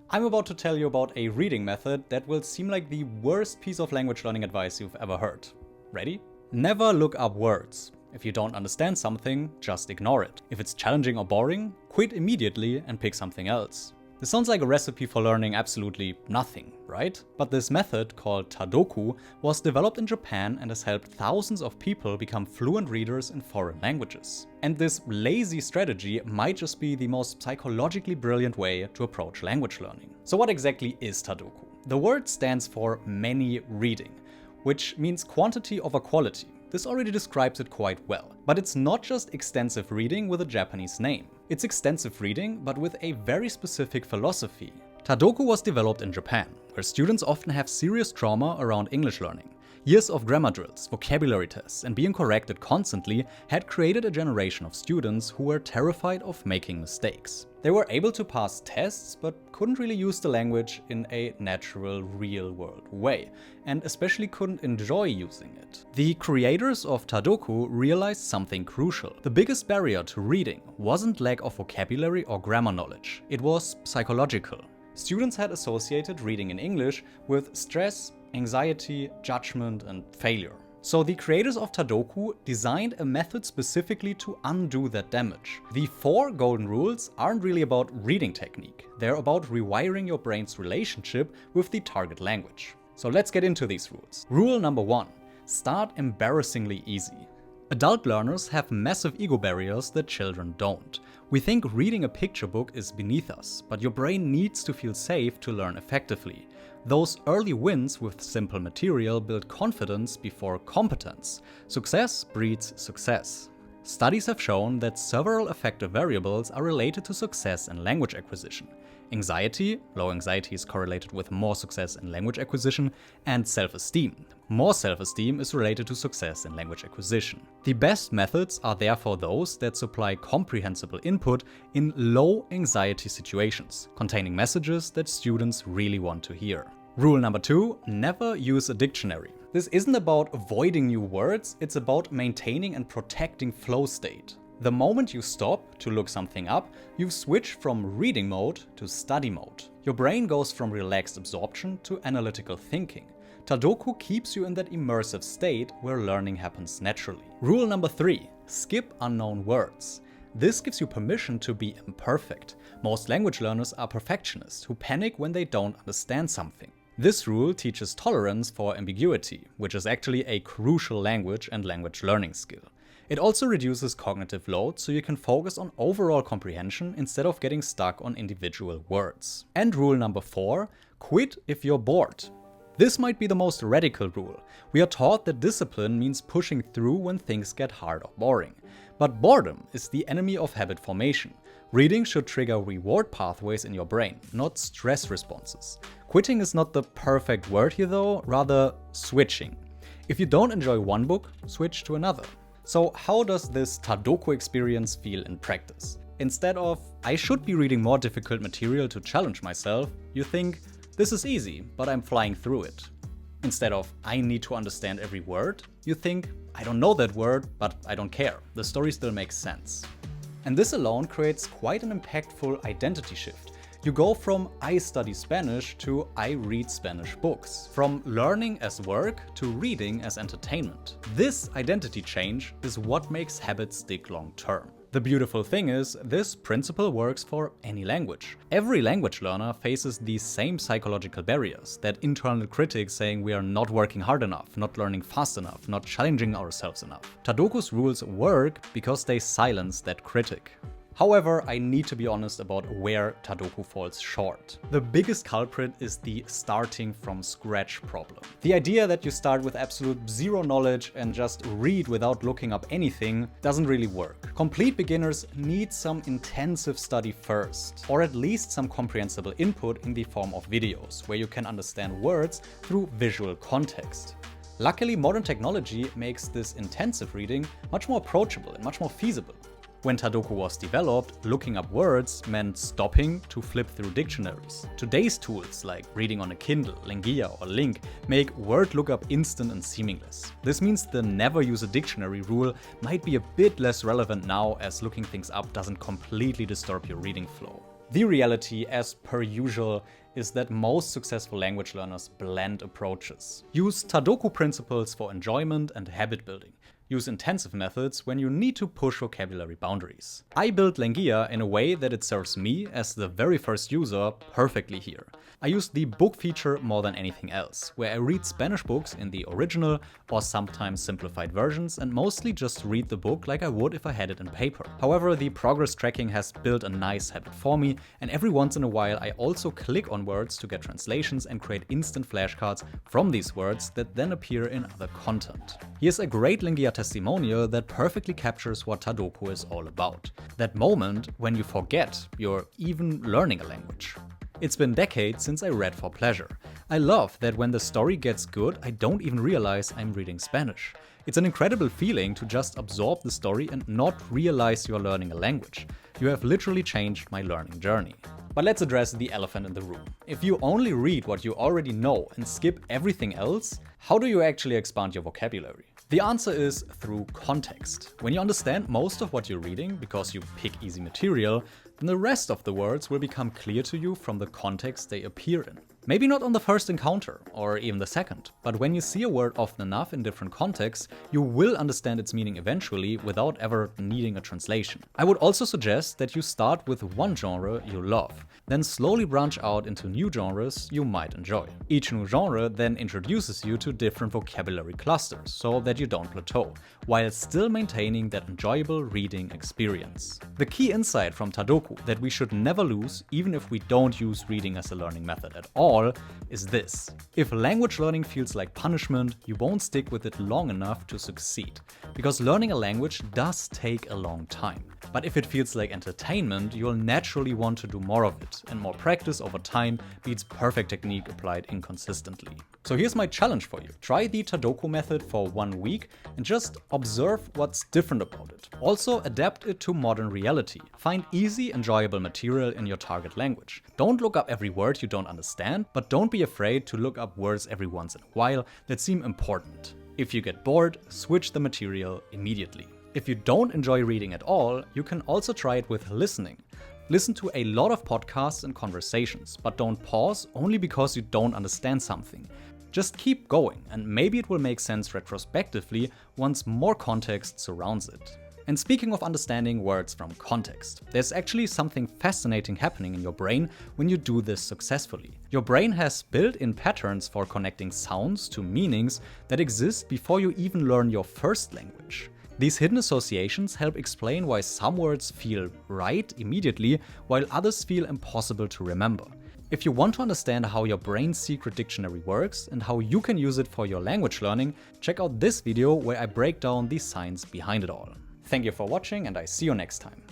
I'm about to tell you about a reading method that will seem like the worst piece of language learning advice you've ever heard. Ready? Never look up words. If you don't understand something, just ignore it. If it's challenging or boring, quit immediately and pick something else. This sounds like a recipe for learning absolutely nothing, right? But this method, called Tadoku, was developed in Japan and has helped thousands of people become fluent readers in foreign languages. And this lazy strategy might just be the most psychologically brilliant way to approach language learning. So what exactly is Tadoku? The word stands for many reading, which means quantity over quality. This already describes it quite well. But it's not just extensive reading with a Japanese name. It's extensive reading, but with a very specific philosophy. Tadoku was developed in Japan, where students often have serious trauma around English learning. Years of grammar drills, vocabulary tests, and being corrected constantly had created a generation of students who were terrified of making mistakes. They were able to pass tests, but couldn't really use the language in a natural, real-world way, and especially couldn't enjoy using it. The creators of Tadoku realized something crucial. The biggest barrier to reading wasn't lack of vocabulary or grammar knowledge, it was psychological. Students had associated reading in English with stress, anxiety, judgment, and failure. So the creators of Tadoku designed a method specifically to undo that damage. The 4 golden rules aren't really about reading technique, they're about rewiring your brain's relationship with the target language. So let's get into these rules. Rule number 1. Start embarrassingly easy. Adult learners have massive ego barriers that children don't. We think reading a picture book is beneath us, but your brain needs to feel safe to learn effectively. Those early wins with simple material build confidence before competence. Success breeds success. Studies have shown that several effective variables are related to success in language acquisition. Anxiety, low anxiety is correlated with more success in language acquisition, and self-esteem. More self-esteem is related to success in language acquisition. The best methods are therefore those that supply comprehensible input in low anxiety situations, containing messages that students really want to hear. Rule number 2, never use a dictionary. This isn't about avoiding new words, it's about maintaining and protecting flow state. The moment you stop to look something up, you've switched from reading mode to study mode. Your brain goes from relaxed absorption to analytical thinking. Tadoku keeps you in that immersive state where learning happens naturally. Rule number 3, skip unknown words. This gives you permission to be imperfect. Most language learners are perfectionists who panic when they don't understand something. This rule teaches tolerance for ambiguity, which is actually a crucial language and language learning skill. It also reduces cognitive load so you can focus on overall comprehension instead of getting stuck on individual words. And rule number 4, quit if you're bored. This might be the most radical rule. We are taught that discipline means pushing through when things get hard or boring. But boredom is the enemy of habit formation. Reading should trigger reward pathways in your brain, not stress responses. Quitting is not the perfect word here though, rather switching. If you don't enjoy one book, switch to another. So how does this Tadoku experience feel in practice? Instead of, I should be reading more difficult material to challenge myself, you think, this is easy, but I'm flying through it. Instead of, I need to understand every word, you think, I don't know that word, but I don't care. The story still makes sense. And this alone creates quite an impactful identity shift. You go from I study Spanish to I read Spanish books. From learning as work to reading as entertainment. This identity change is what makes habits stick long term. The beautiful thing is, this principle works for any language. Every language learner faces these same psychological barriers, that internal critic saying we are not working hard enough, not learning fast enough, not challenging ourselves enough. Tadoku's rules work because they silence that critic. However, I need to be honest about where Tadoku falls short. The biggest culprit is the starting from scratch problem. The idea that you start with absolute zero knowledge and just read without looking up anything doesn't really work. Complete beginners need some intensive study first, or at least some comprehensible input in the form of videos, where you can understand words through visual context. Luckily, modern technology makes this intensive reading much more approachable and much more feasible. When Tadoku was developed, looking up words meant stopping to flip through dictionaries. Today's tools like reading on a Kindle, Lingia or Link make word lookup instant and seamless. This means the never use a dictionary rule might be a bit less relevant now, as looking things up doesn't completely disturb your reading flow. The reality, as per usual, is that most successful language learners blend approaches. Use Tadoku principles for enjoyment and habit building. Use intensive methods when you need to push vocabulary boundaries. I built Lengia in a way that it serves me, as the very first user, perfectly here. I use the book feature more than anything else, where I read Spanish books in the original or sometimes simplified versions and mostly just read the book like I would if I had it in paper. However, the progress tracking has built a nice habit for me, and every once in a while I also click on words to get translations and create instant flashcards from these words that then appear in other content. Here's a great Lengia testimonial that perfectly captures what Tadoku is all about. That moment when you forget you're even learning a language. It's been decades since I read for pleasure. I love that when the story gets good, I don't even realize I'm reading Spanish. It's an incredible feeling to just absorb the story and not realize you're learning a language. You have literally changed my learning journey. But let's address the elephant in the room. If you only read what you already know and skip everything else, how do you actually expand your vocabulary? The answer is through context. When you understand most of what you're reading because you pick easy material, then the rest of the words will become clear to you from the context they appear in. Maybe not on the first encounter, or even the second, but when you see a word often enough in different contexts, you will understand its meaning eventually without ever needing a translation. I would also suggest that you start with one genre you love, then slowly branch out into new genres you might enjoy. Each new genre then introduces you to different vocabulary clusters, so that you don't plateau, while still maintaining that enjoyable reading experience. The key insight from Tadoku that we should never lose, even if we don't use reading as a learning method at all, is this. If language learning feels like punishment, you won't stick with it long enough to succeed. Because learning a language does take a long time. But if it feels like entertainment, you'll naturally want to do more of it, and more practice over time beats perfect technique applied inconsistently. So here's my challenge for you. Try the Tadoku method for 1 week and just observe what's different about it. Also adapt it to modern reality. Find easy, enjoyable material in your target language. Don't look up every word you don't understand, but don't be afraid to look up words every once in a while that seem important. If you get bored, switch the material immediately. If you don't enjoy reading at all, you can also try it with listening. Listen to a lot of podcasts and conversations, but don't pause only because you don't understand something. Just keep going, and maybe it will make sense retrospectively once more context surrounds it. And speaking of understanding words from context, there's actually something fascinating happening in your brain when you do this successfully. Your brain has built-in patterns for connecting sounds to meanings that exist before you even learn your first language. These hidden associations help explain why some words feel right immediately, while others feel impossible to remember. If you want to understand how your brain's secret dictionary works and how you can use it for your language learning, check out this video where I break down the science behind it all. Thank you for watching, and I see you next time.